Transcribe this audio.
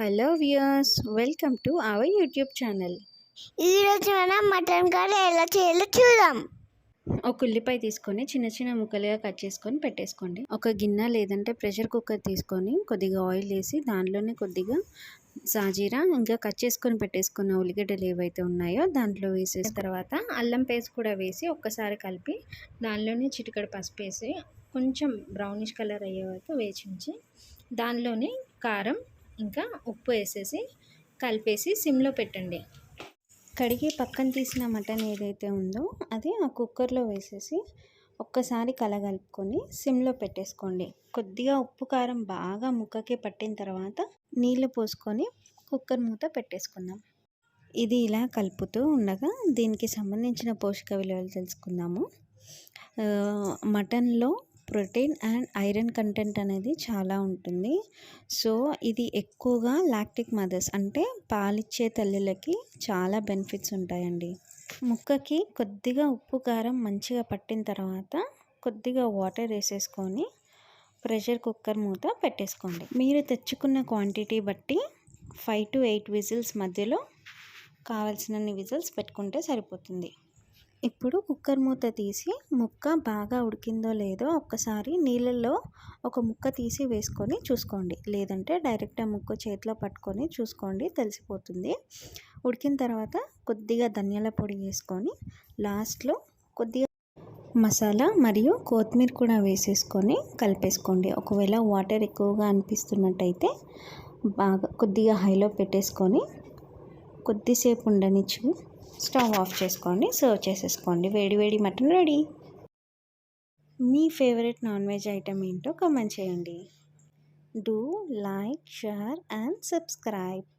Hello viewers, welcome to our YouTube channel. ఈరోజు మనం mutton curry ఎలా చేయాలో చూద్దాం. ఒక ఉల్లిపాయ తీసుకొని చిన్న చిన్న ముక్కలుగా కట్ చేసుకొని పెట్టేసుకోండి. ఒక గిన్నె లేదంటే ప్రెషర్ కుక్కర్ తీసుకొని కొద్దిగా ఆయిల్ వేసి దాంట్లోనే కొద్దిగా సాజీరా ఇంకా కట్ చేసుకొని పెట్టేసుకున్న ఉల్లిగడ్డలు ఏవైతే ఉన్నాయో దాంట్లో వేసేసిన తర్వాత అల్లం పేస్ట్ కూడా వేసి ఒక్కసారి కలిపి దానిలోనే చిటికెడు పసుపు వేసి కొంచెం బ్రౌనిష్ కలర్ అయ్యే వరకు వేచించి దానిలోనే కారం ఇంకా ఉప్పు వేసేసి కలిపేసి సిమ్లో పెట్టండి. కడిగి పక్కన తీసిన మటన్ ఏదైతే ఉందో అది ఆ కుక్కర్లో వేసేసి ఒక్కసారి కలగలుపుకొని సిమ్లో పెట్టేసుకోండి. కొద్దిగా ఉప్పు కారం బాగా ముక్కకి పట్టిన తర్వాత నీళ్ళు పోసుకొని కుక్కర్ మూత పెట్టేసుకుందాం. ఇది ఇలా కలుపుతూ ఉండగా దీనికి సంబంధించిన పోషక విలువలు తెలుసుకుందాము. మటన్లో ప్రోటీన్ అండ్ ఐరన్ కంటెంట్ అనేది చాలా ఉంటుంది. సో ఇది ఎక్కువగా లాక్టిక్ మదర్స్ అంటే పాలిచ్చే తల్లులకి చాలా బెనిఫిట్స్ ఉంటాయండి. ముక్కకి కొద్దిగా ఉప్పు కారం మంచిగా పట్టిన తర్వాత కొద్దిగా వాటర్ వేసేసుకొని ప్రెషర్ కుక్కర్ మూత పెట్టేసుకోండి. మీరు తెచ్చుకున్న క్వాంటిటీ బట్టి 5 to 8 విజిల్స్ మధ్యలో కావాల్సినన్ని విజిల్స్ పెట్టుకుంటే సరిపోతుంది. ఇప్పుడు కుక్కర్ మూత తీసి ముక్క బాగా ఉడికిందో లేదో ఒక్కసారి నీళ్ళల్లో ఒక ముక్క తీసి వేసుకొని చూసుకోండి. లేదంటే డైరెక్ట్ ఆ ముక్క చేతిలో పట్టుకొని చూసుకోండి, తెలిసిపోతుంది. ఉడికిన తర్వాత కొద్దిగా ధనియాల పొడి వేసుకొని లాస్ట్లో కొద్దిగా మసాలా మరియు కొత్తిమీర కూడా వేసేసుకొని కలిపేసుకోండి. ఒకవేళ వాటర్ ఎక్కువగా అనిపిస్తున్నట్టయితే బాగా కొద్దిగా హైలో పెట్టేసుకొని కొద్దిసేపు ఉండనిచ్చి స్టవ్ ఆఫ్ చేసుకోండి. సర్వ్ చేసేసుకోండి. వేడి వేడి మటన్ రెడీ. మీ ఫేవరెట్ నాన్ వెజ్ ఐటమ్ ఏంటో కామెంట్ చేయండి. Do like, share and subscribe.